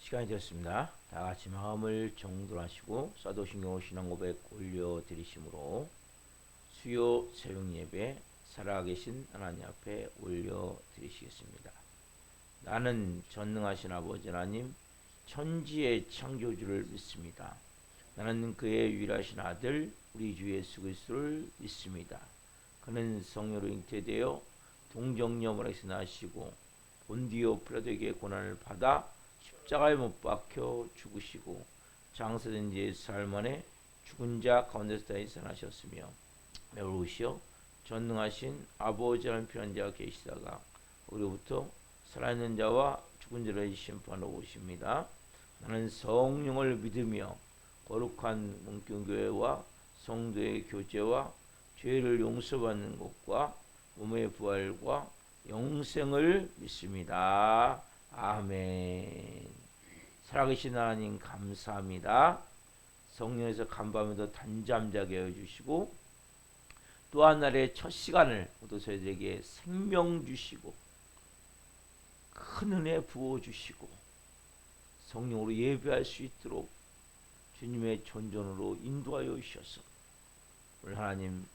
시간이 되었습니다. 다 같이 마음을 정돈하시고 사도신경 신앙 고백 올려드리심으로 수요 새벽 예배 살아계신 하나님 앞에 올려드리시겠습니다. 나는 전능하신 아버지 하나님 천지의 창조주를 믿습니다. 나는 그의 유일하신 아들 우리 주 예수 그리스도를 믿습니다. 그는 성령으로 잉태되어 동정녀머리에서 나시고 본디오 필라도에게 고난을 받아 십자가에 못 박혀 죽으시고 장사된 지 4일 만에 죽은 자 가운데서 다시 살아나셨으며 매우시어 전능하신 아버지 하나님 필요한 자가 계시다가 우리로부터 살아있는 자와 죽은 자를 심판하러 오십니다. 나는 성령을 믿으며 거룩한 문교교회와 성도의 교제와 죄를 용서받는 것과 몸의 부활과 영생을 믿습니다. 아멘. 살아계신 하나님 감사합니다. 성령에서 간밤에도 단잠 자게 해주시고 또 한 날의 첫 시간을 모두 저희들에게 생명 주시고 큰 은혜 부어주시고 성령으로 예배할 수 있도록 주님의 존전으로 인도하여 주셔서 오늘 하나님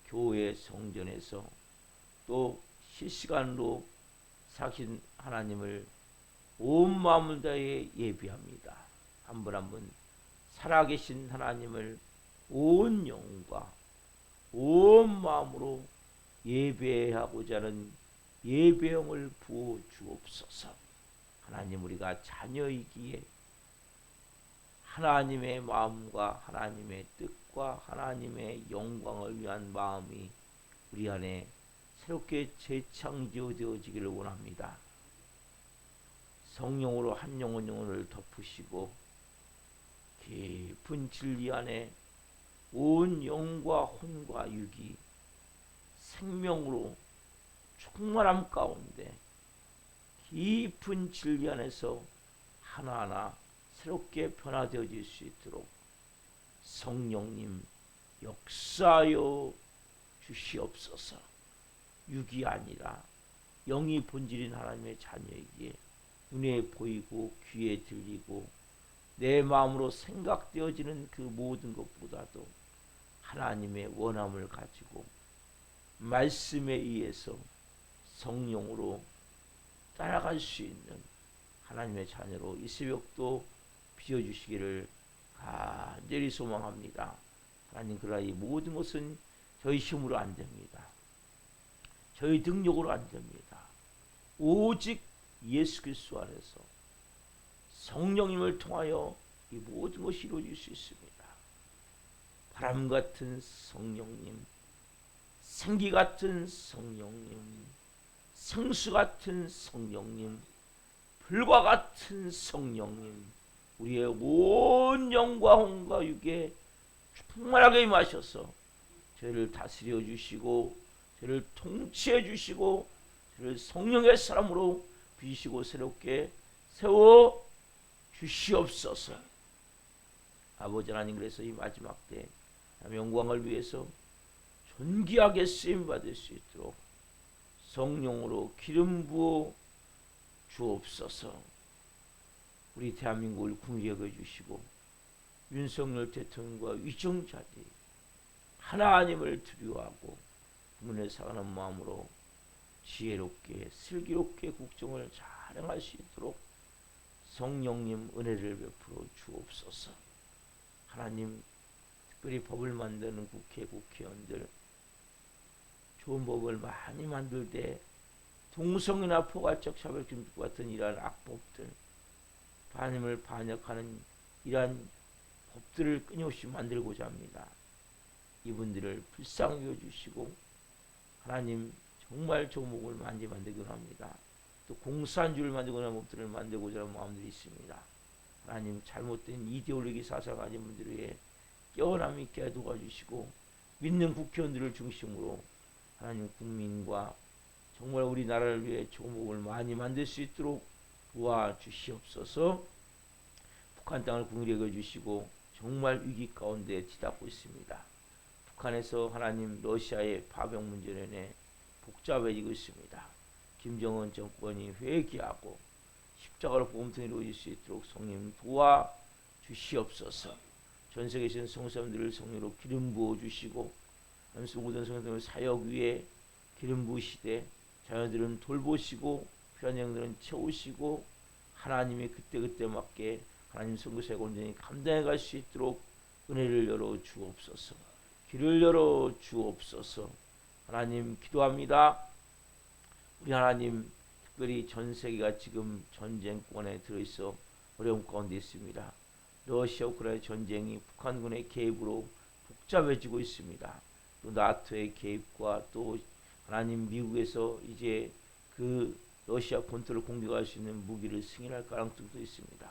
교회 성전에서 또 실시간으로 사신 하나님을 온 마음을 다해 예배합니다. 한 분 한 분 살아계신 하나님을 온 영과 온 마음으로 예배하고자 하는 예배형을 부어 주옵소서. 하나님 우리가 자녀이기에 하나님의 마음과 하나님의 뜻과 하나님의 영광을 위한 마음이 우리 안에 새롭게 재창조되어지기를 원합니다. 성령으로 한 영혼 영혼을 덮으시고 깊은 진리 안에 온 영과 혼과 육이 생명으로 충만함 가운데 깊은 진리 안에서 하나하나 새롭게 변화되어질 수 있도록 성령님 역사하여 주시옵소서. 육이 아니라 영이 본질인 하나님의 자녀이기에 눈에 보이고 귀에 들리고 내 마음으로 생각되어지는 그 모든 것보다도 하나님의 원함을 가지고 말씀에 의해서 성령으로 따라갈 수 있는 하나님의 자녀로 이 새벽도 비워주시기를 간절히 소망합니다. 하나님 그러나 이 모든 것은 저희 힘으로 안 됩니다. 저희 능력으로 안 됩니다. 오직 예수 그리스도 안에서 성령님을 통하여 이 모든 것이 이루어질 수 있습니다. 바람 같은 성령님, 생기 같은 성령님, 생수 같은 성령님, 불과 같은 성령님, 우리의 온 영과 혼과 육에 충만하게 임하셔서 저희를 다스려 주시고 저희를 통치해 주시고 저희를 성령의 사람으로 빚으시고 새롭게 세워 주시옵소서. 아버지 하나님 그래서 이 마지막 때 영광을 위해서 존귀하게 쓰임 받을 수 있도록 성령으로 기름 부어 주옵소서. 우리 대한민국을 궁히 여겨 주시고 윤석열 대통령과 위정자들이 하나님을 두려워하고 문에 사가는 마음으로 지혜롭게 슬기롭게 국정을 잘 행할 수 있도록 성령님 은혜를 베풀어 주옵소서. 하나님 특별히 법을 만드는 국회의원들 좋은 법을 많이 만들 때 동성이나 포괄적 차별금지 같은 이러한 악법들 하나님을 반역하는 이러한 법들을 끊임없이 만들고자 합니다. 이분들을 불쌍히 여주시고 하나님 정말 좋은 법을 많이 만들곤 합니다. 또 공산주의를 만들고자 하는 법들을 만들고자 하는 마음들이 있습니다. 하나님 잘못된 이데올로기 사상 가진 분들 위해 깨어남 있게 도와주시고 믿는 국회의원들을 중심으로 하나님 국민과 정말 우리나라를 위해 좋은 법을 많이 만들 수 있도록 도와주시옵소서. 북한 땅을 긍휼히 여겨주시고 정말 위기 가운데 치닫고 있습니다. 북한에서 하나님 러시아의 파병 문제로 인해 복잡해지고 있습니다. 김정은 정권이 회귀하고 십자가로 복음통이 이루어질 수 있도록 성령 도와 주시옵소서. 전 세계에 계신 성도님들을 성령으로 기름 부어 주시고 하나님 모든 성도들 사역 위에 기름 부으시되 자녀들은 돌보시고 필요한 영들은 채우시고 하나님이 그때그때 맞게 하나님 선교사역 온전히 감당해 갈 수 있도록 은혜를 열어 주옵소서. 길을 열어 주옵소서. 하나님 기도합니다. 우리 하나님 특별히 전 세계가 지금 전쟁권에 들어있어 어려움 가운데 있습니다. 러시아 우크라이나 전쟁이 북한군의 개입으로 복잡해지고 있습니다. 또 나토의 개입과 또 하나님 미국에서 이제 그 러시아 본토를 공격할 수 있는 무기를 승인할 가능성도 있습니다.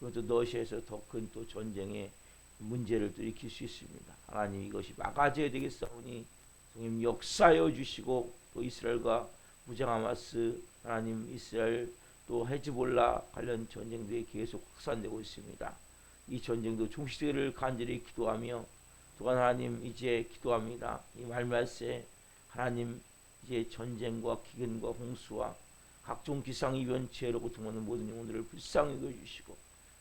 그리고 또 러시아에서 더 큰 또 전쟁의 문제를 또 일으킬 수 있습니다. 하나님 이것이 막아져야 되겠사오니 성령 역사하여 주시고 또 이스라엘과 무장하마스 하나님 이스라엘 또 헤즈볼라 관련 전쟁들이 계속 확산되고 있습니다. 이 전쟁도 종식되기를 간절히 기도하며 또한 하나님 이제 기도합니다. 이 말씀에 하나님 이제 전쟁과 기근과 홍수와 각종 기상이변 재해로 고통받는 모든 영혼들을 불쌍히 여겨주시고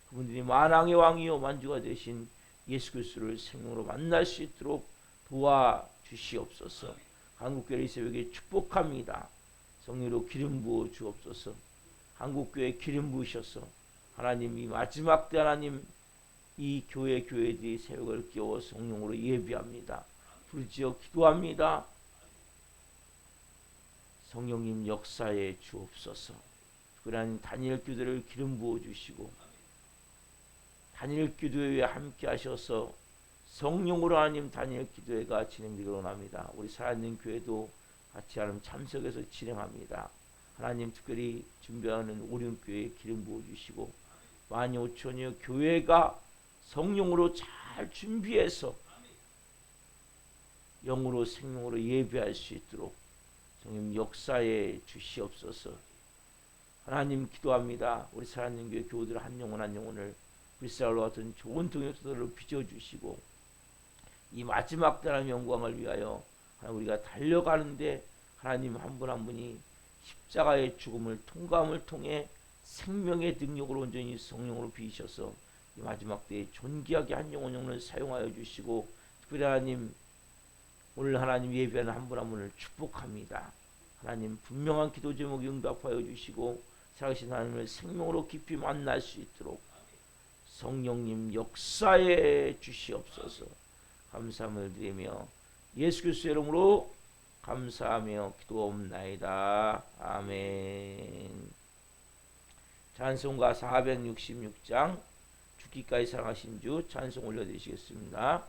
그분들이 만왕의 왕이요 만주가 되신 예수 그리스도를 생명으로 만날 수 있도록 도와주시옵소서. 한국교회 이 새벽에 축복합니다. 성령으로 기름 부어 주옵소서. 한국교회 기름 부으셔서 하나님 이 마지막 때 하나님 이 교회들이 새벽을 깨워 성령으로 예비합니다. 부르짖어 기도합니다. 성령님 역사에 주옵소서. 그러한 다니엘 교회를 기름 부어 주시고 다니엘 기도회에 함께 하셔서 성령으로 하나님 다니엘 기도회가 진행되기를 원합니다. 우리 살아있는 교회도 같이 하나님 참석해서 진행합니다. 하나님 특별히 준비하는 오륜교회에 기름 부어주시고 15,000여 교회가 성령으로 잘 준비해서 영으로 생명으로 예배할 수 있도록 성령 역사에 주시옵소서. 하나님 기도합니다. 우리 살아있는 교회 교우들 한 영혼 한 영혼을 불사로 같은 좋은 동역자들로 빚어주시고 이 마지막 때의 영광을 위하여 우리가 달려가는데 하나님 한 분 한 분이 십자가의 죽음을 통감을 통해 생명의 능력으로 온전히 성령으로 비이셔서 이 마지막 때에 존귀하게 한 영혼을 사용하여 주시고 특별히 하나님 오늘 하나님 예배하는 한 분 한 분을 축복합니다. 하나님 분명한 기도 제목 응답하여 주시고 살아계신 하나님을 생명으로 깊이 만날 수 있도록 성령님 역사에 주시옵소서. 감사함을 드리며 예수 그리스도의 이름으로 감사하며 기도옵나이다. 아멘. 찬송가 466장 죽기까지 사랑하신 주 찬송 올려드리시겠습니다.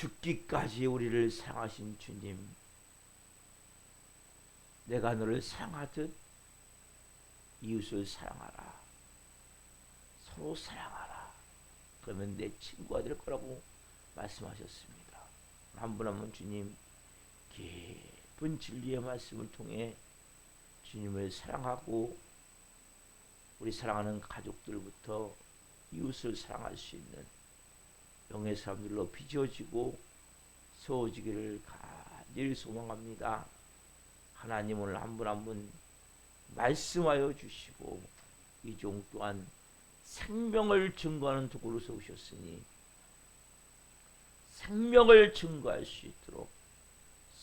죽기까지 우리를 사랑하신 주님, 내가 너를 사랑하듯 이웃을 사랑하라. 서로 사랑하라. 그러면 내 친구가 될 거라고 말씀하셨습니다. 한 분 한 분 주님 깊은 진리의 말씀을 통해 주님을 사랑하고 우리 사랑하는 가족들부터 이웃을 사랑할 수 있는 영의 사람들로 빚어지고 세워지기를 간절히 소망합니다. 하나님 오늘 한 분 한 분 말씀하여 주시고 이 종 또한 생명을 증거하는 도구로서 오셨으니 생명을 증거할 수 있도록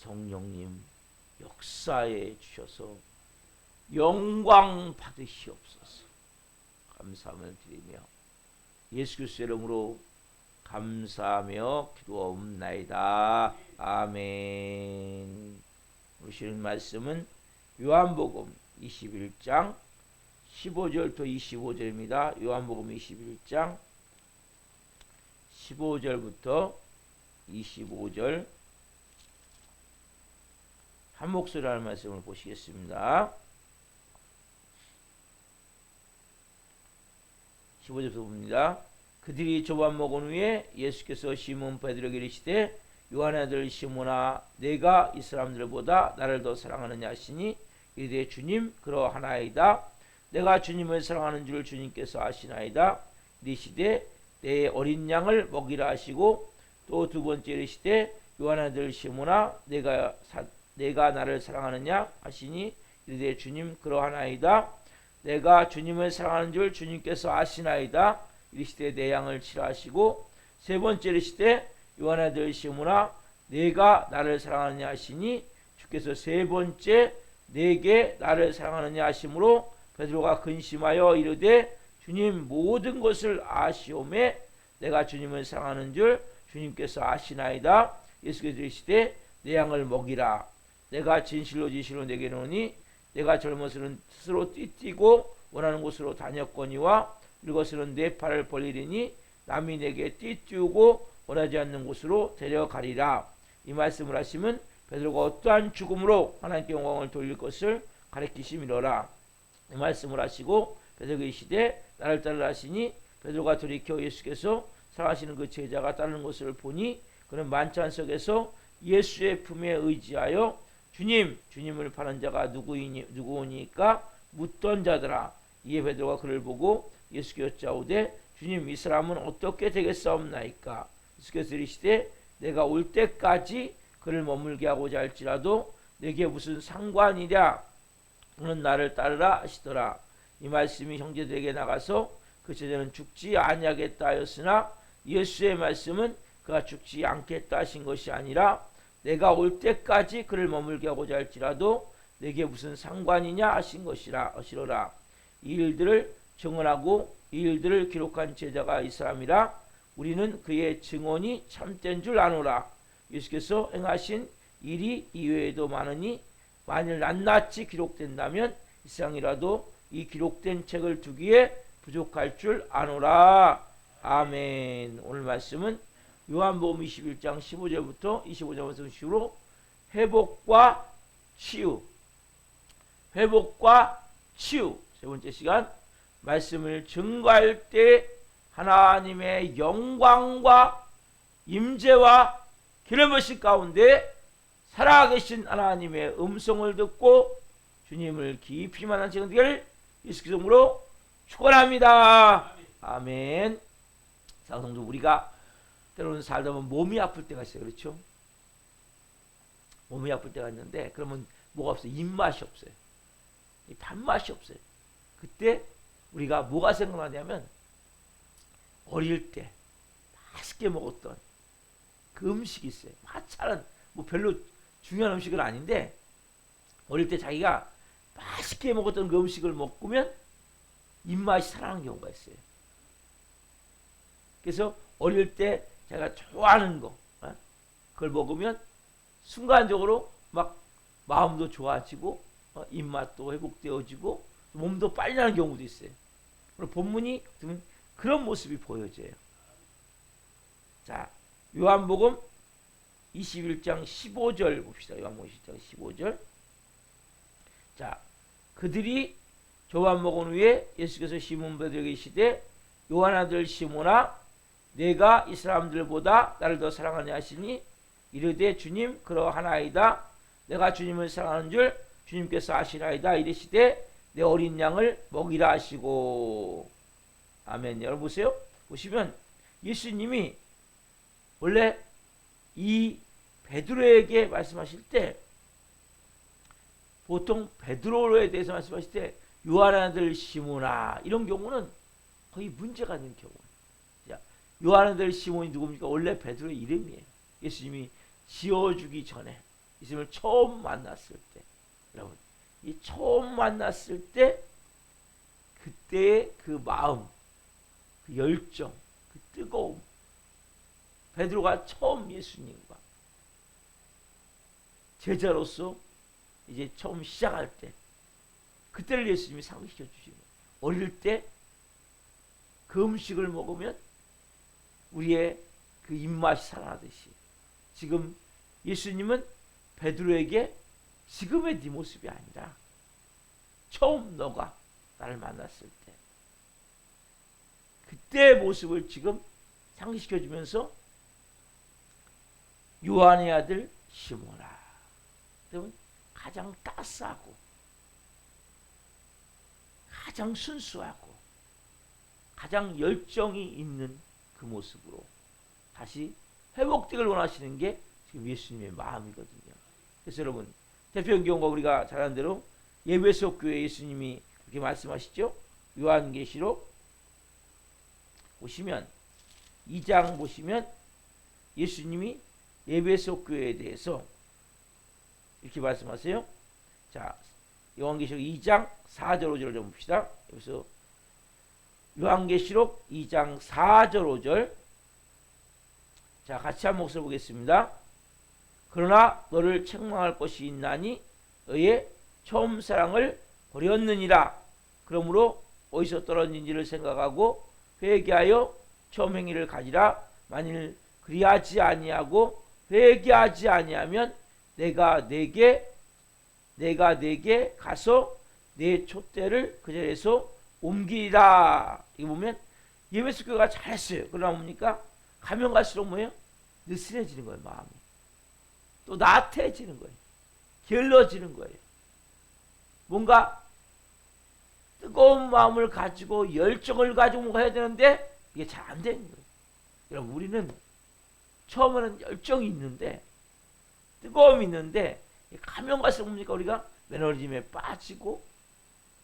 성령님 역사해 주셔서 영광 받으시옵소서. 감사함을 드리며 예수 그리스도의 이름으로 감사하며 기도하옵나이다. 아멘. 오늘 말씀은 요한복음 21장 15절부터 25절입니다. 요한복음 21장 15절부터 25절 한 목소리로 하는 말씀을 보시겠습니다. 15절부터 봅니다. 그들이 조반 먹은 후에 예수께서 시몬 베드로에게 이르시되 요한의 아들 시몬아 내가 이 사람들보다 나를 더 사랑하느냐 하시니 이르되 주님 그러하나이다. 내가 주님을 사랑하는 줄 주님께서 아시나이다. 이르시되 내 어린 양을 먹이라 하시고 또 두 번째 이르시되 요한의 아들 시몬아 내가 나를 사랑하느냐 하시니 이르되 주님 그러하나이다. 내가 주님을 사랑하는 줄 주님께서 아시나이다. 이르시되 내 양을 치라 하시고 세 번째 이르시되 요한의 아들 시몬아 내가 나를 사랑하느냐 하시니 주께서 세 번째 내게 나를 사랑하느냐 하심으로 베드로가 근심하여 이르되 주님 모든 것을 아시오매 내가 주님을 사랑하는 줄 주님께서 아시나이다. 예수께서 이르시되 내 양을 먹이라. 내가 진실로 내게 이르노니 내가 젊어서는 스스로 띠뛰고 원하는 곳으로 다녔거니와 늙어서는 내 팔을 벌리리니 남이 내게 띠뛰고 원하지 않는 곳으로 데려가리라. 이 말씀을 하시면 베드로가 어떠한 죽음으로 하나님께 영광을 돌릴 것을 가리키심이로라. 이 말씀을 하시고 베드로가 이르시되 나를 따르라 하시니 베드로가 돌이켜 예수께서 사랑하시는 그 제자가 따르는 것을 보니 그는 만찬석에서 예수의 품에 의지하여 주님을 파는 자가 누구오니까 묻던 자더라. 이에 베드로가 그를 보고 예수께 여짜오되 주님 이 사람은 어떻게 되겠사옵나이까. 예수께서 이르시되 내가 올 때까지 그를 머물게 하고자 할지라도 내게 무슨 상관이랴. 그는 나를 따르라 하시더라. 이 말씀이 형제들에게 나가서 그 제자는 죽지 아니하겠다 하였으나 예수의 말씀은 그가 죽지 않겠다 하신 것이 아니라 내가 올 때까지 그를 머물게 하고자 할지라도 내게 무슨 상관이냐 하신 것이로라. 이 일들을 증언하고 이 일들을 기록한 제자가 이 사람이라. 우리는 그의 증언이 참된 줄 아노라. 예수께서 행하신 일이 이외에도 많으니 만일 낱낱이 기록된다면 이 세상이라도 이 기록된 책을 두기에 부족할 줄 아노라. 아멘. 오늘 말씀은 요한복음 21장 15절부터 25절 말씀으로 회복과 치유 세 번째 시간 말씀을 증거할 때 하나님의 영광과 임재와 기름부으심 가운데 살아계신 하나님의 음성을 듣고 주님을 깊이 만난 시간 되기를 예수께서 이름으로 축원합니다. 아멘. 사랑성도 우리가 때로는 살다 보면 몸이 아플 때가 있어요. 그렇죠? 몸이 아플 때가 있는데 그러면 뭐가 없어요? 입맛이 없어요. 단맛이 없어요. 그때 우리가 뭐가 생각나냐면 어릴 때 맛있게 먹었던 그 음식이 있어요. 마찰은 뭐 별로 중요한 음식은 아닌데 어릴 때 자기가 맛있게 먹었던 그 음식을 먹으면 입맛이 살아나는 경우가 있어요. 그래서 어릴 때 제가 좋아하는 거 그걸 먹으면 순간적으로 막 마음도 좋아지고 입맛도 회복되어지고 몸도 빨리 나는 경우도 있어요. 그리고 본문이 그런 모습이 보여져요. 자, 요한복음 21장 15절 봅시다. 요한복음 21장 15절. 자, 그들이 조반 먹은 후에 예수께서 시몬 베드로에게 이르시되 요한 아들 시몬아 내가 이 사람들보다 나를 더 사랑하냐 하시니 이르되 주님 그러하나이다. 내가 주님을 사랑하는 줄 주님께서 아시나이다. 이르시되 내 어린 양을 먹이라 하시고. 아멘. 여러분 보세요. 보시면 예수님이 원래 이 베드로에게 말씀하실 때 보통 베드로에 대해서 말씀하실 때 요한 아들 시몬아 이런 경우는 거의 문제가 있는 경우예요. 자, 요한 아들 시몬이 누굽니까? 원래 베드로의 이름이에요. 예수님이 지어주기 전에 예수님을 처음 만났을 때, 여러분 이 처음 만났을 때 그때의 그 마음, 그 열정, 그 뜨거움, 베드로가 처음 예수님과 제자로서 이제 처음 시작할 때 그때를 예수님이 상기시켜 주시고, 어릴 때 그 음식을 먹으면 우리의 그 입맛이 살아나듯이 지금 예수님은 베드로에게 지금의 네 모습이 아니라 처음 너가 나를 만났을 때 그때의 모습을 지금 상기시켜 주면서 요한의 아들 시몬아, 그러면 가장 따스하고 가장 순수하고 가장 열정이 있는 그 모습으로 다시 회복되길 원하시는 게 지금 예수님의 마음이거든요. 그래서 여러분 대표적인 경우가 우리가 잘 아는 대로 에베소 교회 예수님이 그렇게 말씀하시죠. 요한계시록 보시면 2장 보시면 예수님이 에베소 교회에 대해서 이렇게 말씀하세요. 자, 요한계시록 2장 4절 5절을 좀 봅시다. 여기서 요한계시록 2장 4절 5절. 자, 같이 한번 목소리 보겠습니다. 그러나 너를 책망할 것이 있나니 너의 처음 사랑을 버렸느니라. 그러므로 어디서 떨어진지를 생각하고 회개하여 처음 행위를 가지라. 만일 그리하지 아니하고 회개하지 아니하면 내가 내게 가서 내 촛대를 그 자리에서 옮기리라. 이거 보면 예배소 교회가 잘했어요. 그러나 뭡니까? 가면 갈수록 뭐예요? 느슨해지는 거예요. 마음이. 또 나태해지는 거예요. 게을러지는 거예요. 뭔가 뜨거운 마음을 가지고 열정을 가지고 뭔가 해야 되는데 이게 잘 안 되는 거예요. 여러분 우리는 처음에는 열정이 있는데 뜨거움이 있는데 가면 갈수록 뭡니까? 우리가 매너리즘에 빠지고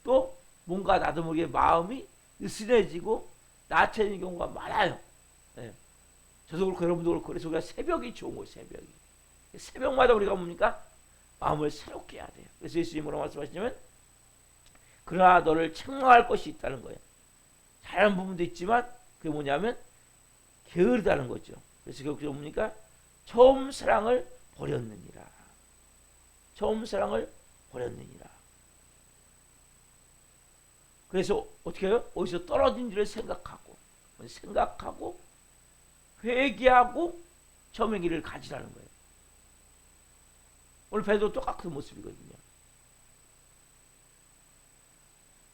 또 뭔가 나도 모르게 마음이 느슨해지고 나태해지는 경우가 많아요. 네. 저도 그렇고 여러분도 그렇고. 그래서 우리가 새벽이 좋은 거예요. 새벽이. 새벽마다 우리가 뭡니까? 마음을 새롭게 해야 돼요. 그래서 예수님이 뭐라고 말씀하시냐면 그러나 너를 책망할 것이 있다는 거예요. 잘하는 부분도 있지만 그게 뭐냐면 게으르다는 거죠. 그래서 그게 뭡니까? 처음 사랑을 버렸느니라. 처음 사랑을 버렸느니라. 그래서 어떻게 해요? 어디서 떨어진지를 생각하고 회개하고 처음 행위를 가지라는 거예요. 오늘 베드로 똑같은 모습이거든요.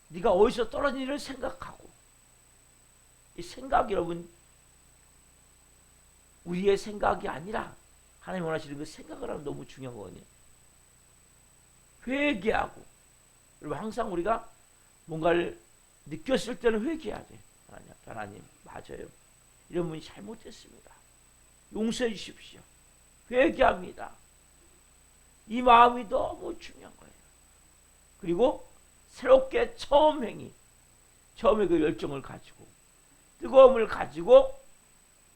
네가 어디서 떨어진지를 생각하고, 이 생각이 여러분 우리의 생각이 아니라 하나님 원하시는 그 생각을 하면 너무 중요한 거거든요. 회개하고, 여러분 항상 우리가 뭔가를 느꼈을 때는 회개해야 돼. 하나님 맞아요. 이런 분이 잘못했습니다. 용서해 주십시오. 회개합니다. 이 마음이 너무 중요한 거예요. 그리고 새롭게 처음 행위, 처음에 그 열정을 가지고 뜨거움을 가지고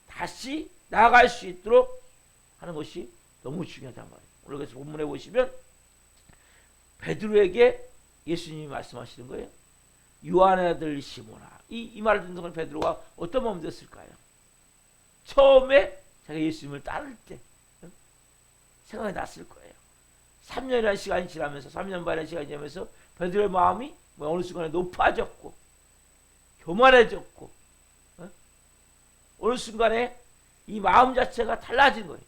다시 나아갈 수 있도록 하는 것이 너무 중요하단 말이에요. 오늘 그래서 본문에 보시면 베드로에게 예수님이 말씀하시는 거예요. 요한의 아들 시몬아. 이 말을 듣는 순간 베드로가 어떤 마음이 들었을까요? 처음에 자기가 예수님을 따를 때 생각이 났을 거예요. 3년이라는 시간이 지나면서 3년 반의 시간이 지나면서 베드로의 마음이 어느 순간에 높아졌고 교만해졌고 어느 순간에 이 마음 자체가 달라진 거예요.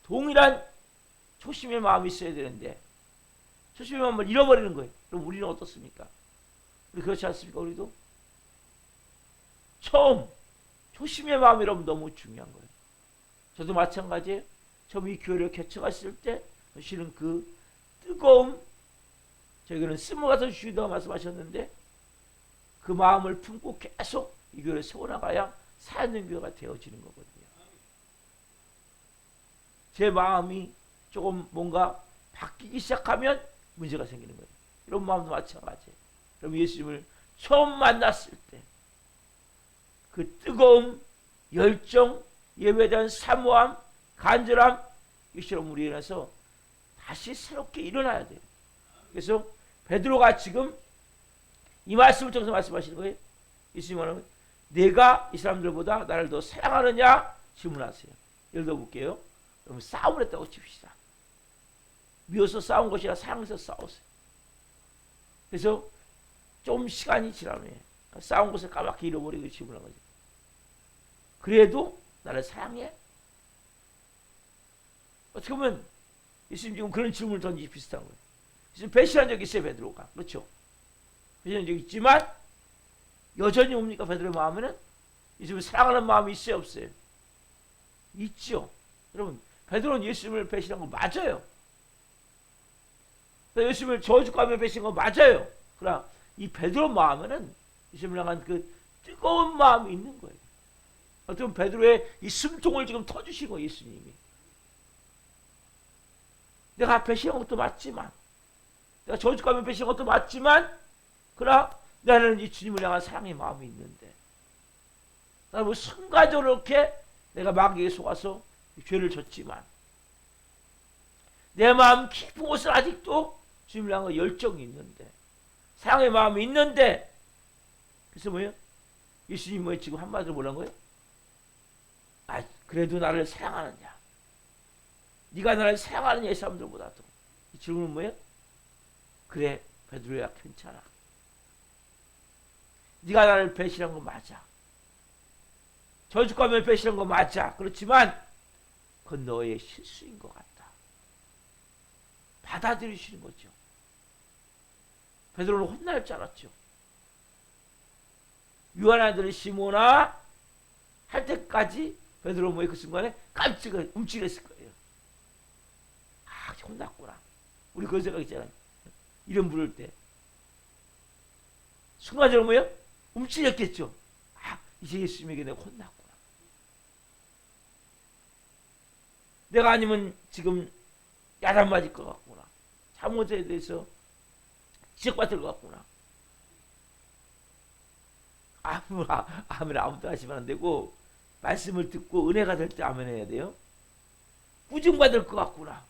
동일한 초심의 마음이 있어야 되는데 초심의 마음을 잃어버리는 거예요. 그럼 우리는 어떻습니까? 우리 그렇지 않습니까? 우리도 처음 초심의 마음이라면 너무 중요한 거예요. 저도 마찬가지예요. 처음 이 교회를 개척했을 때 사실은 그 뜨거움, 저희는 스모가서 주시다고 말씀하셨는데 그 마음을 품고 계속 이 교회를 세워나가야 살아있는 교회가 되어지는 거거든요. 제 마음이 조금 뭔가 바뀌기 시작하면 문제가 생기는 거예요. 이런 마음도 마찬가지예요. 그럼 예수님을 처음 만났을 때 그 뜨거움, 열정, 예배에 대한 사모함, 간절함, 이처럼 우리 일어나서 다시 새롭게 일어나야 돼요. 그래서 베드로가 지금 이 말씀을 통해서 말씀하시는 거예요. 예수님은 내가 이 사람들보다 나를 더 사랑하느냐 질문하세요. 예를 들어 볼게요. 여러분 싸움을 했다고 칩시다. 미워서 싸운 것이 아니라 사랑해서 싸웠어요. 그래서 좀 시간이 지난 후에 싸운 것을 까맣게 잃어버리고 질문한 거죠. 그래도 나를 사랑해? 어떻게 보면 예수님 지금 그런 질문을 던지기 비슷한 거예요. 지금 배신한 적이 있어요, 베드로가. 그렇죠? 배신한 적이 있지만 여전히 옵니까? 베드로의 마음에는 예수님을 사랑하는 마음이 있어요, 없어요? 있죠. 여러분, 베드로는 예수님을 배신한 거 맞아요. 예수님을 저주하며 배신한 거 맞아요. 그러나 이 베드로 마음에는 예수님을 향한 그 뜨거운 마음이 있는 거예요. 어떻게 보면 베드로의 이 숨통을 지금 터주신 거예요, 예수님이. 내가 배신한 것도 맞지만, 내가 저주하며 배신한 것도 맞지만, 그러나 나는 이 주님을 향한 사랑의 마음이 있는데, 나는 뭐 순간적으로 이렇게 내가 마귀에 속아서 죄를 졌지만, 내 마음 깊은 곳은 아직도 주님을 향한 열정이 있는데, 사랑의 마음이 있는데, 그래서 뭐예요? 예수님이 뭐예요? 지금 한마디로 뭐라는 거예요? 아, 그래도 나를 사랑하느냐? 네가 나를 사랑하느냐? 이 사람들보다도. 이 질문은 뭐예요? 그래, 베드로야, 괜찮아. 네가 나를 배신한 거 맞아. 저주가면 배신한 거 맞아. 그렇지만 그건 너의 실수인 것 같다. 받아들이시는 거죠. 베드로는 혼날 줄 알았죠. 유한 아들 시몬아 할 때까지 베드로 뭐에 그 순간에 깜짝 움찔했을 거예요. 아, 혼났구나. 우리 그런 생각 있잖아요. 이름 부를 때 순간적으로 뭐예요? 움찔했겠죠. 아, 이제 예수님에게 내가 혼났구나. 내가 아니면 지금 야단 맞을 것 같구나. 잘못에 대해서 지적받을 것 같구나. 아멘 아무도 하시면 안 되고, 말씀을 듣고 은혜가 될 때 아멘 해야 돼요. 꾸중받을 것 같구나.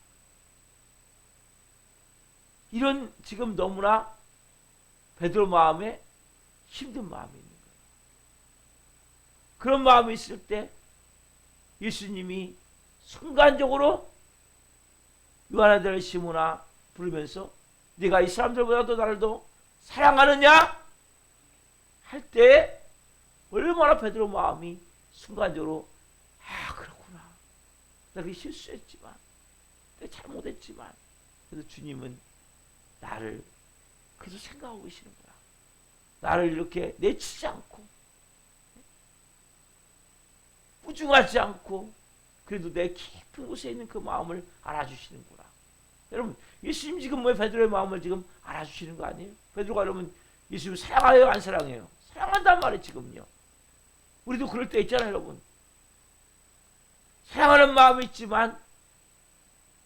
이런 지금 너무나 베드로 마음에 힘든 마음이 있는 거예요. 그런 마음이 있을 때 예수님이 순간적으로 요한아들 시몬아 부르면서 네가 이 사람들보다도 나를 더 사랑하느냐? 할 때 얼마나 베드로 마음이 순간적으로 아, 그렇구나. 내가 실수했지만, 내가 잘못했지만, 그래도 주님은 나를 그래도 생각하고 계시는구나. 나를 이렇게 내치지 않고, 꾸중하지 않고, 그래도 내 깊은 곳에 있는 그 마음을 알아주시는구나. 여러분, 예수님 지금 왜 베드로의 마음을 지금 알아주시는 거 아니에요? 베드로가 여러분 예수님을 사랑해요, 안 사랑해요? 사랑한단 말이에요, 지금요. 우리도 그럴 때 있잖아요, 여러분. 사랑하는 마음이 있지만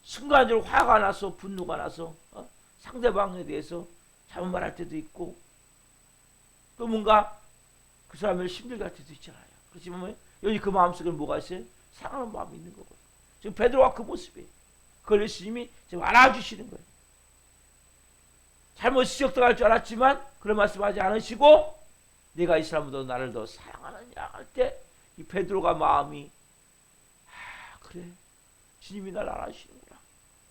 순간적으로 화가 나서 분노가 나서 상대방에 대해서 잘못 말할 때도 있고, 또 뭔가 그 사람을 힘들게 할 때도 있잖아요. 그렇지만 여기 그 마음속에 뭐가 있어요? 사랑하는 마음이 있는 거거든요. 지금 베드로가 그 모습이에요. 그걸 예수님이 지금 알아주시는 거예요. 잘못 지적당할 줄 알았지만 그런 말씀하지 않으시고, 내가 이 사람보다 나를 더 사랑하느냐 할 때 이 베드로가 마음이 아, 그래, 주님이 나를 알아주시는구나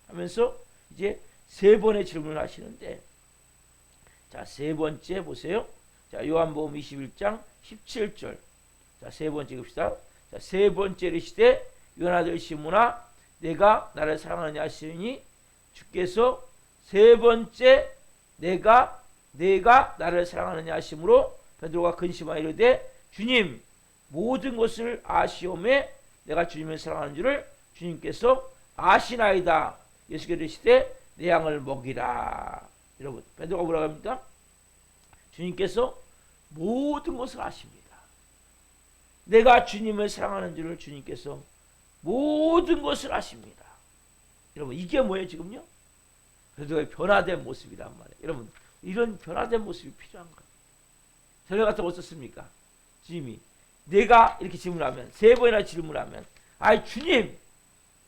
하면서 이제 세 번의 질문을 하시는데, 자, 세 번째 보세요. 자, 요한복음 21장 17절. 자, 세 번째 읽읍시다. 자, 세 번째 이르시되 요한 아들 시몬아 내가 나를 사랑하느냐 하시니 주께서 세 번째 내가 나를 사랑하느냐 하심으로 베드로가 근심하여 이르되 주님 모든 것을 아시오매 내가 주님을 사랑하는 줄을 주님께서 아시나이다. 예수께서 이르시되 내 양을 먹이라. 여러분 베드로가 뭐라고 합니까? 주님께서 모든 것을 아십니다. 내가 주님을 사랑하는 줄을 주님께서 모든 것을 아십니다. 여러분 이게 뭐예요 지금요? 베드로의 변화된 모습이란 말이에요. 여러분 이런 변화된 모습이 필요한 거예요. 전에 같은 어떻습니까? 주님이 내가 이렇게 질문하면 세 번이나 질문하면 아이 주님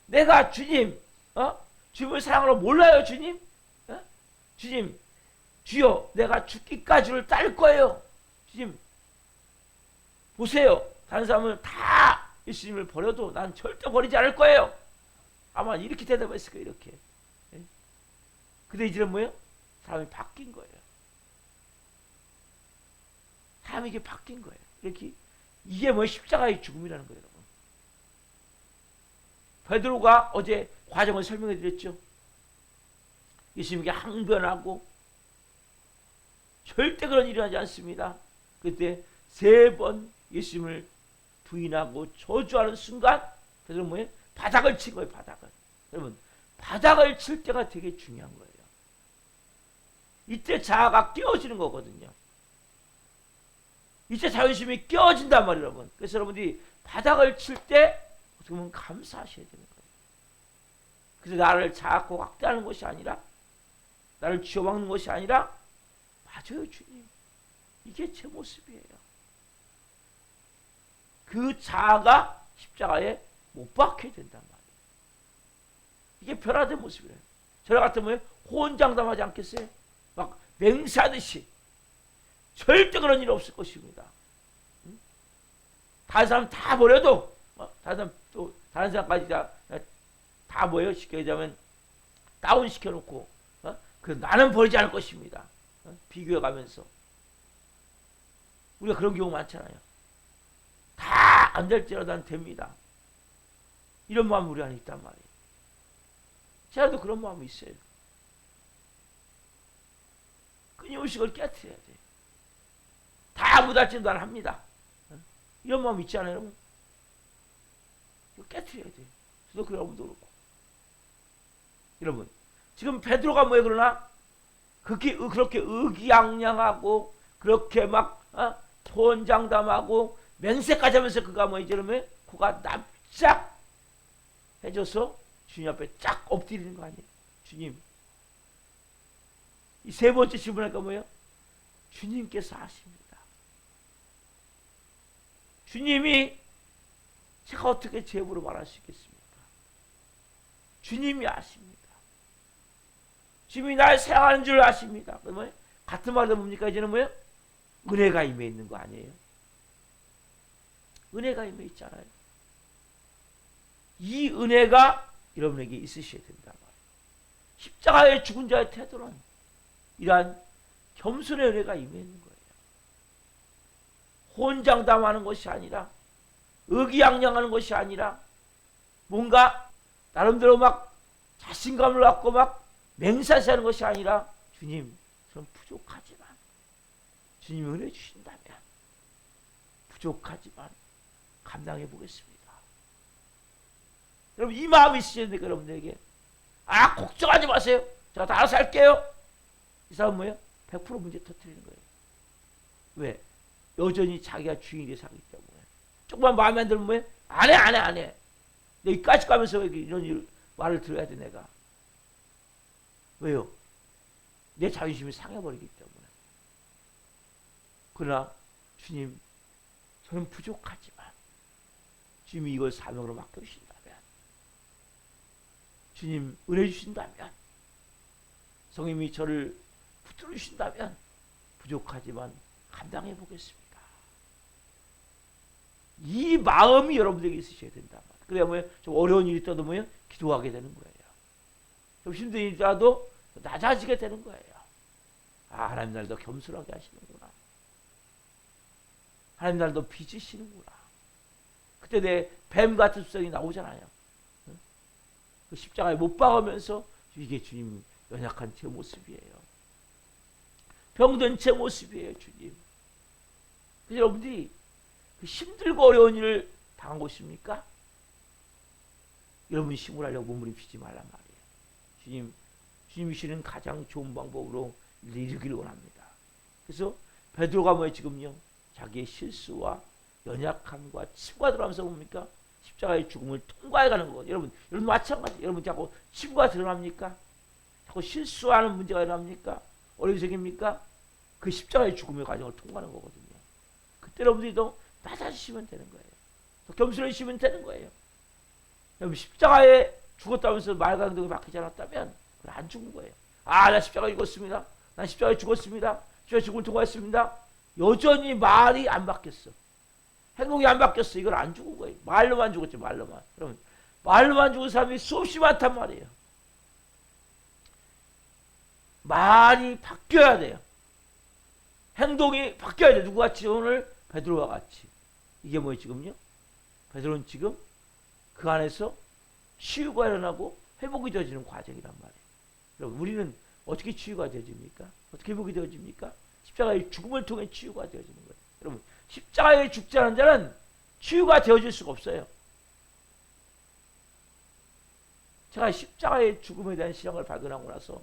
내가 주님 주님을 사랑하는 걸 몰라요 주님? 주님 주여 내가 죽기까지를 따를 거예요. 주님 보세요. 다른 사람은 다 예수님을 버려도 난 절대 버리지 않을 거예요. 아마 이렇게 대답했을 거예요. 이렇게. 근데 이제는 뭐예요? 사람이 바뀐 거예요. 사람이 이게 바뀐 거예요. 이렇게 이게 뭐 십자가의 죽음이라는 거예요. 여러분. 베드로가 어제 과정을 설명해 드렸죠. 예수님에게 항변하고 절대 그런 일이 하지 않습니다. 그때 세 번 예수님을 부인하고 저주하는 순간 베드로 뭐예요? 바닥을 친 거예요. 바닥을. 여러분 바닥을 칠 때가 되게 중요한 거예요. 이때 자아가 깨어지는 거거든요. 이때 자존심이 깨어진단 말이에요. 여러분. 그래서 여러분들이 바닥을 칠 때 어떻게 보면 감사하셔야 되는 거예요. 그래서 나를 자꾸 확대하는 것이 아니라 나를 쥐어박는 것이 아니라 맞아요 주님. 이게 제 모습이에요. 그 자아가 십자가에 못 박혀야 된단 말이에요. 이게 변화된 모습이에요. 저희 같으면 호언장담하지 않겠어요? 막 맹세하듯이 절대 그런 일 없을 것입니다. 다른 사람 다 버려도 다른 사람까지 다 뭐예요? 쉽게 얘기하면 다운 시켜놓고 그 나는 버리지 않을 것입니다. 비교해가면서 우리가 그런 경우 많잖아요. 다 안 될지라도 난 됩니다. 이런 마음이 우리 안에 있단 말이에요. 제가도 그런 마음이 있어요. 끊임없이 그걸 깨트려야 돼. 다 못할지도 난 합니다. 이런 마음 있지 않아요, 여러분? 이거 깨트려야 돼. 저도 그 여러분도 그렇고. 여러분, 지금 베드로가 뭐예요, 그러나? 그렇게 의기양양하고, 그렇게 막, 소원장담하고, 맹세까지 하면서 그가 뭐 이러면, 그가 납작 해줘서 주님 앞에 쫙 엎드리는 거 아니에요? 주님. 이 세 번째 질문할까 뭐예요? 주님께서 아십니다. 주님이 제가 어떻게 제 입으로 말할 수 있겠습니까? 주님이 아십니다. 주님이 날 사랑하는 줄 아십니다. 그러면 같은 말도 뭡니까? 이제는 뭐예요? 은혜가 임해 있는 거 아니에요? 은혜가 임해 있잖아요. 이 은혜가 여러분에게 있으셔야 된다 말이에요. 십자가의 죽은 자의 태도는 이러한 겸손의 은혜가 임해 있는 거예요. 혼장담하는 것이 아니라 의기양양하는 것이 아니라 뭔가 나름대로 막 자신감을 갖고 막 맹세하는 것이 아니라 주님 저는 부족하지만 주님이 은혜 주신다면 부족하지만 감당해 보겠습니다. 여러분 이 마음이 있으셔야 돼요. 여러분들에게 걱정하지 마세요. 제가 다 알아서 할게요. 이 사람은 뭐예요? 100% 문제 터뜨리는 거예요. 왜? 여전히 자기가 주인이 돼서 하기 때문에. 조금만 마음에 안 들면 뭐예요? 안 해. 여기까지 가면서 왜 이런 말을 들어야 돼 내가. 왜요? 내 자존심이 상해버리기 때문에. 그러나 주님 저는 부족하지만 주님이 이걸 사명으로 맡겨주신다면 주님 은혜 주신다면 성님이 저를 붙들어 주신다면 부족하지만 감당해 보겠습니다. 이 마음이 여러분들에게 있으셔야 된다. 그래야 뭐예요? 좀 어려운 일이 있다도 뭐예요? 기도하게 되는 거예요. 좀 힘든 일이 있다도 낮아지게 되는 거예요. 하나님 날 더 겸손하게 하시는구나. 하나님 날 더 빚으시는구나. 그때 내 뱀 같은 수성이 나오잖아요. 그 십자가에 못 박으면서 이게 주님 연약한 제 모습이에요. 병든 제 모습이에요, 주님. 그래서 여러분들이 그 힘들고 어려운 일을 당하고 있습니까? 여러분이 힘을 하려고 몸부림치지 말란 말이에요. 주님이시는 가장 좋은 방법으로 이루기를 원합니다. 그래서 베드로가 뭐예요 지금요? 자기의 실수와 연약함과 치부가 들어가면서 뭡니까? 십자가의 죽음을 통과해가는 거거든요. 여러분 마찬가지. 여러분 자꾸 치부가 드러납니까? 자꾸 실수하는 문제가 일어납니까? 어려움이 생깁니까? 그 십자가의 죽음의 과정을 통과하는 거거든요. 그때 여러분들도 낮아지시면 되는 거예요. 더 겸손해지시면 되는 거예요. 여러분 십자가에 죽었다면서 말과 행동이 바뀌지 않았다면 그건 안 죽은 거예요. 아, 나 십자가에 죽었습니다. 난 십자가에 죽었습니다. 십자가의 죽음을 통과했습니다. 여전히 말이 안 바뀌었어. 행동이 안 바뀌었어. 이건 안 죽은 거예요. 말로만 죽었죠. 말로만. 여러분 말로만 죽은 사람이 수없이 많단 말이에요. 말이 바뀌어야 돼요. 행동이 바뀌어야 돼요. 누구같이? 오늘 베드로와 같이. 이게 뭐예요 지금요? 베드로는 지금 그 안에서 치유가 일어나고 회복이 되어지는 과정이란 말이에요. 여러분 우리는 어떻게 치유가 되어집니까? 어떻게 회복이 되어집니까? 십자가의 죽음을 통해 치유가 되어지는 거예요. 여러분 십자가에 죽지 않은 자는 치유가 되어질 수가 없어요. 제가 십자가의 죽음에 대한 신앙을 발견하고 나서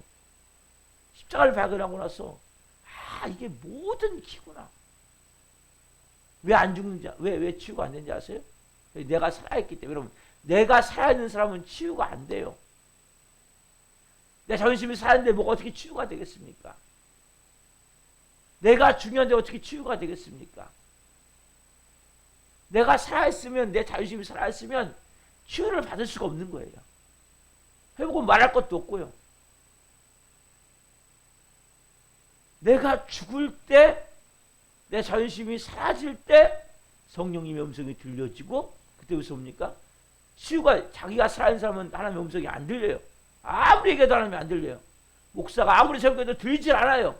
십자가를 발견하고 나서 아 이게 모든 기구나. 왜 안 죽는지 왜 치유가 안 되는지 아세요? 내가 살아있기 때문에. 여러분 내가 살아있는 사람은 치유가 안 돼요. 내 자존심이 살아있는데 뭐가 어떻게 치유가 되겠습니까? 내가 중요한데 어떻게 치유가 되겠습니까? 내가 살아있으면 내 자존심이 살아있으면 치유를 받을 수가 없는 거예요. 회복은 말할 것도 없고요. 내가 죽을 때 내 자존심이 사라질 때 성령님의 음성이 들려지고 그때부터 뭡니까? 치유가 자기가 살아있는 사람은 하나님의 음성이 안 들려요. 아무리 얘기해도 하나님이 안 들려요. 목사가 아무리 설교해도 들리질 않아요.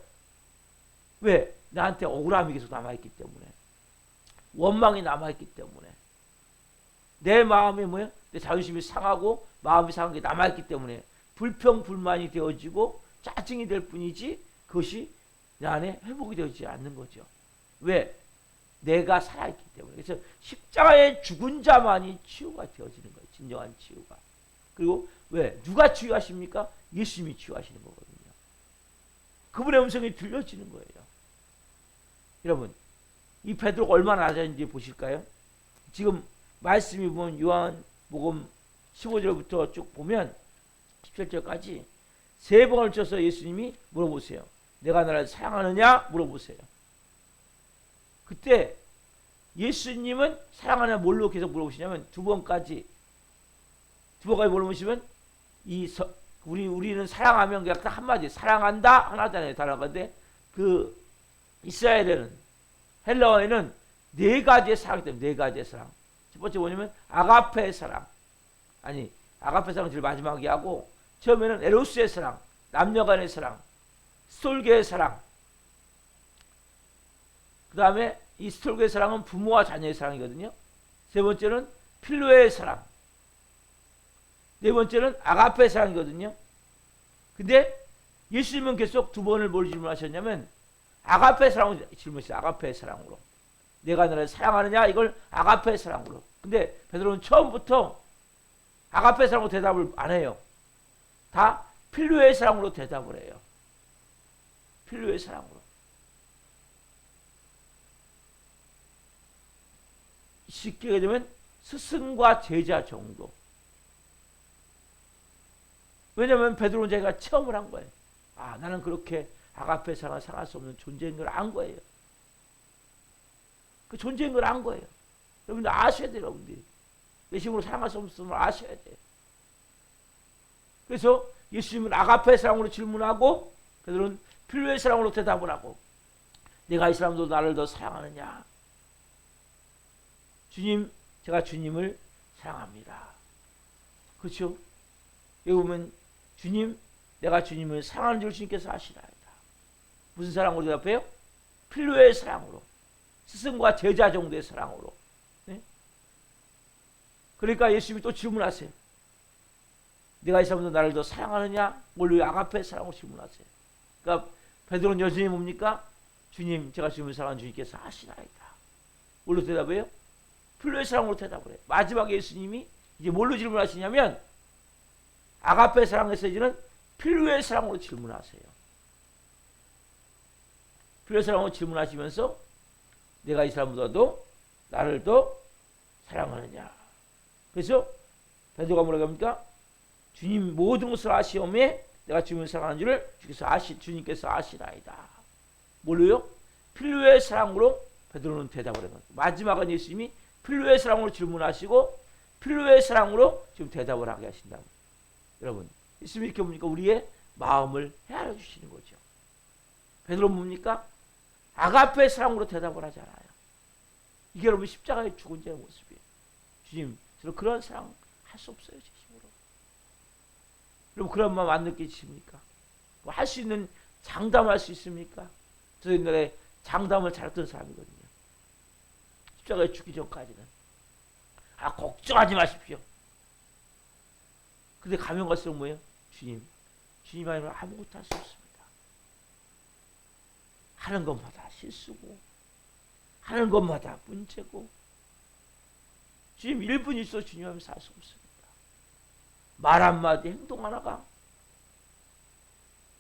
왜? 나한테 억울함이 계속 남아있기 때문에. 원망이 남아있기 때문에. 내 마음이 뭐예요? 내 자존심이 상하고 마음이 상한 게 남아있기 때문에 불평불만이 되어지고 짜증이 될 뿐이지 그것이 내 안에 회복이 되지 않는 거죠. 왜? 내가 살아있기 때문에. 그래서 십자가에 죽은 자만이 치유가 되어지는 거예요. 진정한 치유가. 그리고 왜? 누가 치유하십니까? 예수님이 치유하시는 거거든요. 그분의 음성이 들려지는 거예요. 여러분 이 베드로가 얼마나 낮아졌는지 보실까요? 지금 말씀이 보면 요한복음 15절부터 쭉 보면 17절까지 세 번을 쳐서 예수님이 물어보세요. 내가 너를 사랑하느냐? 물어보세요. 그때 예수님은 사랑하느냐 뭘로 계속 물어보시냐면 두 번까지 물어보시면 우리는 사랑하면 그냥 딱 한마디 사랑한다 하나잖아요. 단어인데 그 이스라엘에는 헬라어에는 네 가지의 사랑이 때문에 네 가지의 사랑. 첫 번째 뭐냐면 아가페의 사랑. 아니 아가페 사랑은 제일 마지막에 하고 처음에는 에로스의 사랑, 남녀간의 사랑, 스톨게의 사랑. 그 다음에 이 스톨게의 사랑은 부모와 자녀의 사랑이거든요. 세 번째는 필로의 사랑. 네 번째는 아가페의 사랑이거든요. 근데 예수님은 계속 두 번을 뭘 질문하셨냐면 아가페의 사랑으로 질문했어요. 아가페의 사랑으로. 내가 너를 사랑하느냐? 이걸 아가페의 사랑으로. 근데 베드로는 처음부터 아가페의 사랑으로 대답을 안 해요. 다 필요의 사랑으로 대답을 해요. 필요의 사랑으로. 쉽게 얘기하면 스승과 제자 정도. 왜냐하면 베드로는 자기가 체험을 한 거예요. 아, 나는 그렇게 아가페 사랑을 상할 수 없는 존재인 걸 안 거예요. 그 존재인 걸 안 거예요. 여러분들 아셔야 돼요. 여러분들이. 내 힘으로 사랑할 수 없음을 아셔야 돼요. 그래서 예수님은 아가페 사랑으로 질문하고 베드로는 필요의 사랑으로 대답을 하고 내가 이 사람도 나를 더 사랑하느냐? 주님, 제가 주님을 사랑합니다. 그렇죠? 여기 보면 주님, 내가 주님을 사랑하는 줄 주님께서 아시나이다. 무슨 사랑으로 대답해요? 필요의 사랑으로. 스승과 제자 정도의 사랑으로. 네? 그러니까 예수님이 또 질문하세요. 내가 이 사람도 나를 더 사랑하느냐? 뭘로 아가페 사랑으로 질문하세요. 그러니까 베드로는 여전히 뭡니까? 주님, 제가 주님을 사랑하는 주님께서 아시나이다. 뭘로 대답해요? 필요의 사랑으로 대답을 해요. 마지막에 예수님이 이제 뭘로 질문하시냐면 아가페 사랑에서 이제는 필요의 사랑으로 질문하세요. 필요의 사랑으로 질문하시면서 내가 이 사람보다도 나를 더 사랑하느냐. 그래서 베드로가 뭐라고 합니까? 주님 모든 것을 아시오매 내가 주님을 사랑하는 줄을 주님께서 아시나이다. 뭘로요? 필요의 사랑으로 베드로는 대답을 합니다. 마지막은 예수님이 필요의 사랑으로 질문하시고 필요의 사랑으로 지금 대답을 하게 하신다. 여러분, 예수님이 이렇게 뭡니까? 우리의 마음을 헤아려 주시는 거죠. 베드로는 뭡니까? 아가페 사랑으로 대답을 하잖아요. 이게 여러분 십자가에 죽은 자의 모습이에요. 주님, 저는 그런 사랑 할 수 없어요, 제 힘으로. 여러분 그런 마음 안 느끼십니까? 뭐 할 수 있는 장담할 수 있습니까? 저 옛날에 장담을 잘했던 사람이거든요. 십자가에 죽기 전까지는. 걱정하지 마십시오. 근데 가면 갈수록 뭐예요? 주님 아니면 아무것도 할 수 없습니다. 하는 것마다 실수고 하는 것마다 문제고 주님 1분 있어 주님 하면 살 수 없습니다. 말 한마디 행동 하나가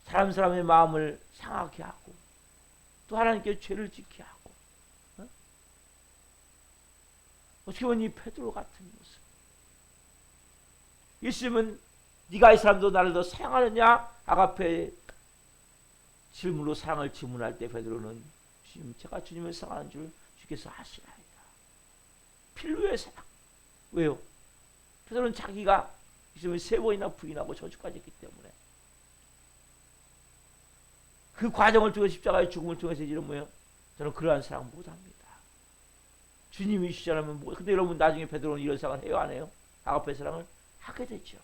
사람의 마음을 상하게 하고 또 하나님께 죄를 짓게 하고 어떻게 보면 이 베드로 같은 모습. 예수님은 네가 이 사람도 나를 더 사랑하느냐? 아가페 질문으로 사랑을 질문할 때 베드로는 주님, 제가 주님을 사랑하는 줄 주께서 아시나이다. 필요의 사랑. 왜요? 베드로는 자기가 예수님을 3번이나 부인하고 저주까지 했기 때문에 그 과정을 통해 십자가의 죽음을 통해서 이런 뭐예요? 저는 그러한 사랑 못합니다. 주님이 주시자면 뭐. 근데 여러분 나중에 베드로는 이런 사랑을 해요, 안 해요? 아가페 사랑을 하게 되죠.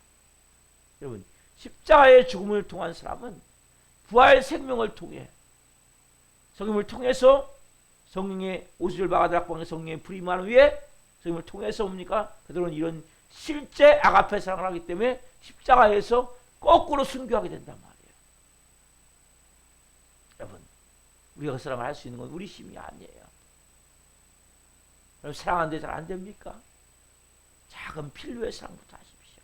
여러분 십자가의 죽음을 통한 사람은 부활 생명을 통해 성령을 통해서 성령의 오수절 바가드락방의 성령의 불이 임하는 위에 성령을 통해서 뭡니까? 베드로는 이런 실제 아가페 사랑을 하기 때문에 십자가에서 거꾸로 순교하게 된단 말이에요. 여러분 우리가 그 사랑을 할 수 있는 건 우리 힘이 아니에요. 여러분 사랑하는데 잘 안 됩니까? 작은 필요의 사랑부터 하십시오.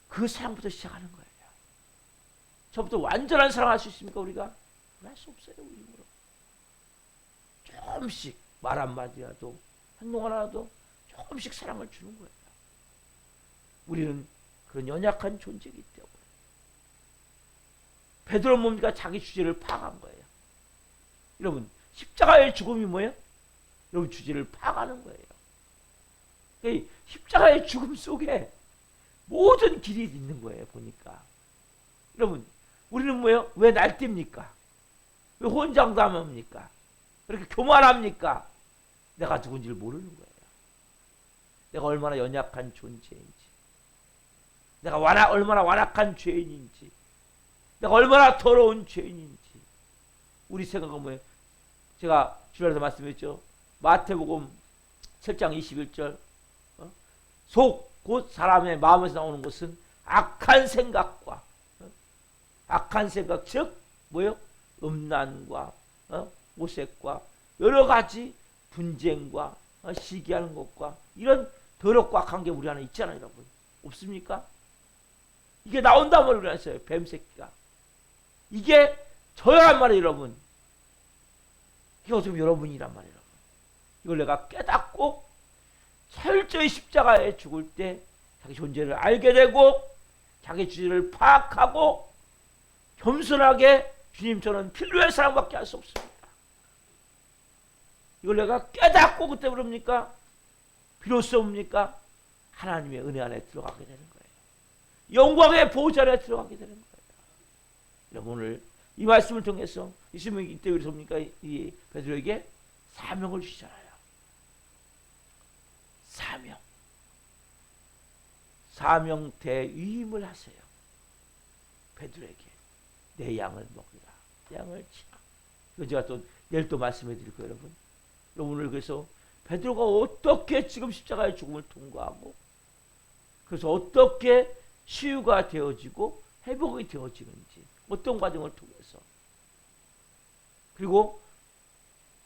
그 사랑부터 시작하는 거예요. 저부터 완전한 사랑할 수 있습니까? 우리가? 할 수 없어요. 우리 힘으로. 조금씩 말 한마디라도 행동 하나라도 조금씩 사랑을 주는 거예요. 우리는 그런 연약한 존재이기 때문에. 베드로는 뭡니까? 자기 주제를 파악한 거예요. 여러분 십자가의 죽음이 뭐예요? 여러분 주제를 파악하는 거예요. 그러니까 십자가의 죽음 속에 모든 길이 있는 거예요. 보니까 여러분 우리는 뭐예요? 왜 날뛰입니까? 왜 혼장담합니까? 왜 이렇게 교만합니까? 내가 누군지를 모르는 거예요. 내가 얼마나 연약한 존재인지, 내가 얼마나 완악한 죄인인지, 내가 얼마나 더러운 죄인인지. 우리 생각은 뭐예요? 제가 주일에서 말씀했죠. 마태복음 7장 21절 속 곧 사람의 마음에서 나오는 것은 악한 생각과 악한 생각 즉 뭐요? 음란과 오색과 여러 가지 분쟁과 시기하는 것과 이런 더럽고 악한 게 우리 안에 있잖아요. 여러분 없습니까? 이게 나온단 말이에요. 우리 안에서 뱀새끼가 이게 저야란 말이에요. 여러분 이게 어떻게 보면 여러분이란 말이에요. 여러분. 이걸 내가 깨닫고 철저히 십자가에 죽을 때 자기 존재를 알게 되고 자기 주제를 파악하고 겸손하게 주님 저는 필요의 사랑밖에 할 수 없습니다. 이걸 내가 깨닫고 그때 그럽니까? 비로소 뭡니까? 하나님의 은혜 안에 들어가게 되는 거예요. 영광의 보좌 안에 들어가게 되는 거예요. 여러분 오늘 이 말씀을 통해서 예수님이 이때 그래서 뭡니까? 이 베드로에게 사명을 주시잖아요. 사명 대위임을 하세요. 베드로에게 내 양을 먹이라. 양을 치라. 이거 제가 또 내일 또 말씀해 드릴 거예요. 여러분 오늘 그래서 베드로가 어떻게 지금 십자가의 죽음을 통과하고 그래서 어떻게 치유가 되어지고 회복이 되어지는지 어떤 과정을 통해서 그리고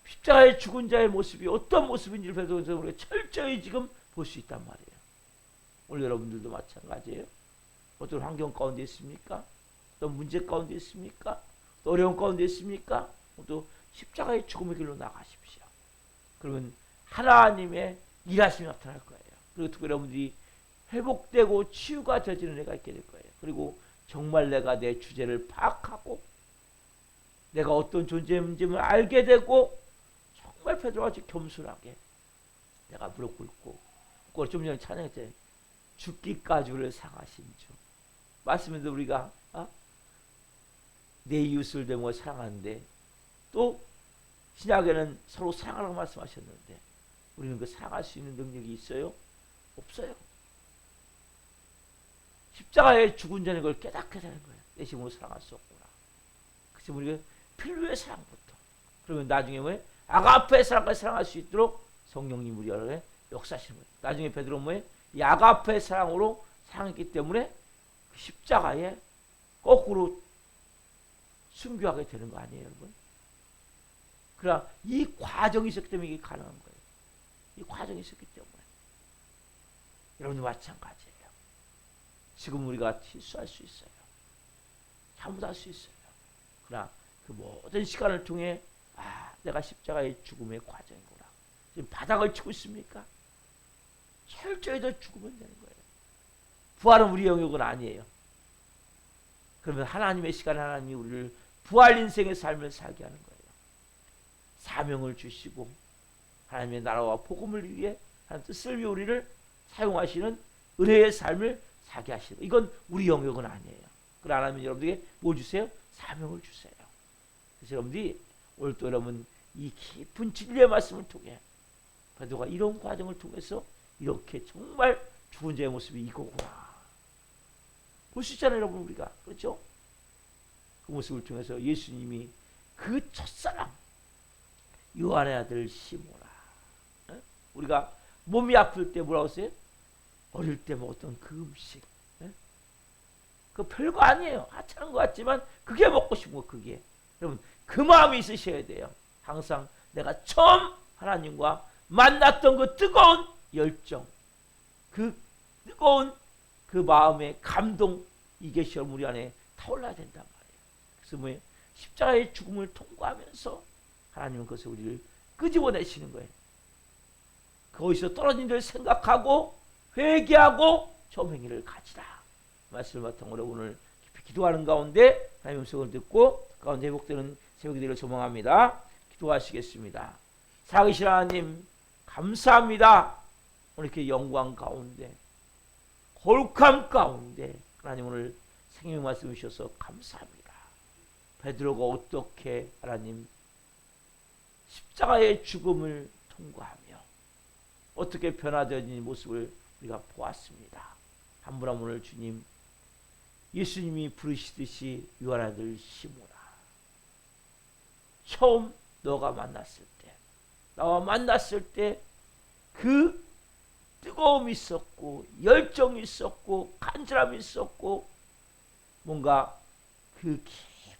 십자가의 죽은 자의 모습이 어떤 모습인지를 베드로에서 우리가 철저히 지금 볼 수 있단 말이에요. 오늘 여러분들도 마찬가지예요. 어떤 환경 가운데 있습니까? 어떤 문제 가운데 있습니까? 또 어려운 가운데 있습니까? 또 십자가의 죽음의 길로 나가십시오. 그러면 하나님의 일하심이 나타날 거예요. 그리고 특히 여러분들이 회복되고 치유가 되어지는 애가 있게 될 거예요. 그리고 정말 내가 내 주제를 파악하고 내가 어떤 존재인지를 알게 되고 정말 베드로같이 겸손하게 내가 무릎 꿇고 그걸 좀 전에 찬양했잖아요. 죽기까지 우리를 사랑하신 주. 말씀에도 우리가 내 이웃을 대모 사랑하는데 또 신약에는 서로 사랑하라고 말씀하셨는데 우리는 그 사랑할 수 있는 능력이 있어요? 없어요. 십자가에 죽은 자는 걸 깨닫게 되는 거예요. 내 힘으로 사랑할 수 없구나. 그래서 우리가 필요의 사랑부터 그러면 나중에 왜 아가페 사랑까지 사랑할 수 있도록 성령님 우리 안에 역사하시는 거예요. 나중에 베드로는 뭐예요? 이 아가페 사랑으로 사랑했기 때문에 그 십자가에 거꾸로 순교하게 되는 거 아니에요, 여러분? 그러나 이 과정이 있었기 때문에 이게 가능한 거예요. 이 과정이 있었기 때문에. 여러분도 마찬가지예요. 지금 우리가 실수할 수 있어요. 잘못할 수 있어요. 그러나 그 모든 시간을 통해 내가 십자가의 죽음의 과정이구나. 지금 바닥을 치고 있습니까? 철저히 더 죽으면 되는 거예요. 부활은 우리 영역은 아니에요. 그러면 하나님의 시간 하나님이 우리를 부활 인생의 삶을 살게 하는 거예요. 사명을 주시고 하나님의 나라와 복음을 위해 하나님 뜻을 위해 우리를 사용하시는 은혜의 삶을 살게 하시는 거예요. 이건 우리 영역은 아니에요. 그러나 하나님은 여러분에게 뭘 주세요? 사명을 주세요. 그래서 여러분들이 오늘 또 여러분 이 깊은 진리의 말씀을 통해 베드로가 이런 과정을 통해서 이렇게 정말 죽은 자의 모습이 이거구나. 볼 수 있잖아요, 여러분 우리가. 그렇죠? 그 모습을 통해서 예수님이 그 첫사랑 요한의 아들 시모나 우리가 몸이 아플 때 뭐라고 했어요? 어릴 때 먹었던 그 음식 그 별거 아니에요. 하찮은 것 같지만 그게 먹고 싶은 거 그게. 여러분 그 마음이 있으셔야 돼요. 항상 내가 처음 하나님과 만났던 그 뜨거운 열정 그 뜨거운 그 마음의 감동 이게 시험 우리 안에 타올라야 된단 말이에요. 그래서 뭐예요? 십자가의 죽음을 통과하면서 하나님은 그것을 우리를 끄집어내시는 거예요. 거기서 떨어진 일을 생각하고 회개하고 처음 행위를 가지라. 말씀을 바탕으로 오늘 깊이 기도하는 가운데 하나님의 음성을 듣고 가운데 회복되는 새벽이 되기를 소망합니다. 기도하시겠습니다. 살아계신 하나님 감사합니다. 오늘 이렇게 영광 가운데 거룩함 가운데 하나님 오늘 생명 말씀 주셔서 감사합니다. 베드로가 어떻게 하나님 십자가의 죽음을 통과하며 어떻게 변화되어진 모습을 우리가 보았습니다. 한 분 한 분을 주님 예수님이 부르시듯이 요한 아들 시모나 처음 너가 만났을 때 나와 만났을 때 그 뜨거움이 있었고 열정이 있었고 간절함이 있었고 뭔가 그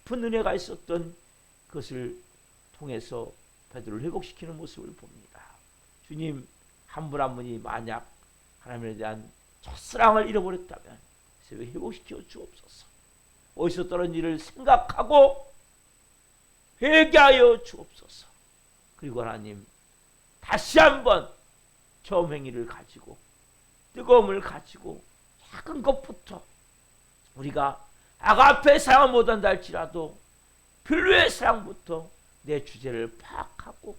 깊은 은혜가 있었던 것을 통해서 베드로를 회복시키는 모습을 봅니다. 주님 한 분 한 분이 만약 하나님에 대한 첫사랑을 잃어버렸다면 회복시켜 주옵소서. 어디서 떨어진 일을 생각하고 회개하여 주옵소서. 그리고 하나님 다시 한번 처음 행위를 가지고 뜨거움을 가지고 작은 것부터 우리가 아가페 사랑을 못한다 할지라도 필요의 사랑부터 내 주제를 파악하고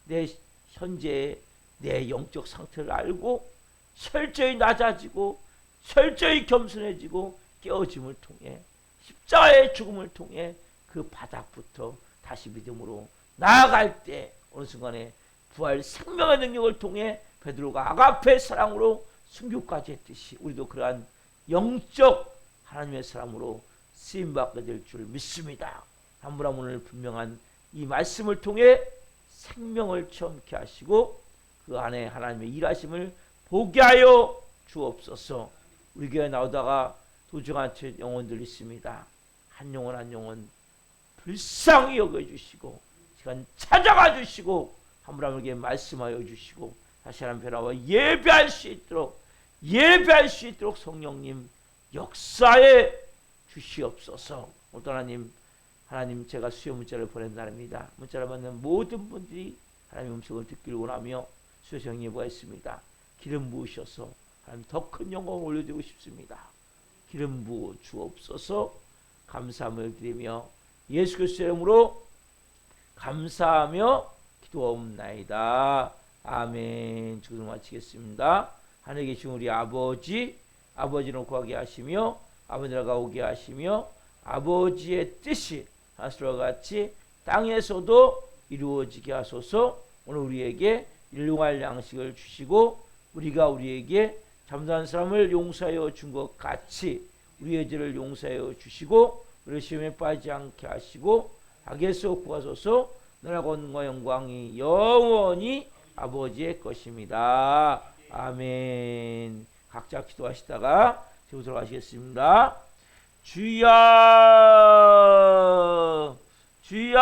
내 현재의 내 영적 상태를 알고 철저히 낮아지고 철저히 겸손해지고 깨어짐을 통해 십자가의 죽음을 통해 그 바닥부터 다시 믿음으로 나아갈 때 어느 순간에 부활 생명의 능력을 통해 베드로가 아가페 사랑으로 순교까지 했듯이 우리도 그러한 영적 하나님의 사람으로 쓰임받게 될 줄 믿습니다. 한 분 한 분을 분명한 이 말씀을 통해 생명을 체험케 하시고 그 안에 하나님의 일하심을 보게 하여 주옵소서. 우리 교회 나오다가 도중한 채 영혼들 있습니다. 한 영혼 한 영혼 불쌍히 여겨주시고 시간 찾아가 주시고 한분한분에게 말씀하여 주시고 다시 한번 변화와 예배할 수 있도록 성령님 역사해 주시옵소서. 오늘 하나님 제가 수요 문자를 보낸 날입니다. 문자를 받는 모든 분들이 하나님의 음성을 듣기를 원하며 수요 정리가 있습니다. 기름 부으셔서 하나님 더 큰 영광을 올려드리고 싶습니다. 기름 부어 주옵소서. 감사함을 드리며 예수 그리스도의 이름으로 감사하며 기도하옵나이다. 아멘. 주기도 마치겠습니다. 하늘에 계신 우리 아버지는 구하게 하시며 아버지가 오게 하시며 아버지의 뜻이 하늘과 같이 땅에서도 이루어지게 하소서. 오늘 우리에게 일용할 양식을 주시고 우리가 우리에게 잠자는 사람을 용서하여 준 것 같이 우리의 죄를 용서하여 주시고 우리 시험에 빠지지 않게 하시고 악에서 구하소서. 나라와 권능과 영광이 영원히 아버지의 것입니다. 아멘. 각자 기도하시다가 세우도록 하시겠습니다. 주여 주여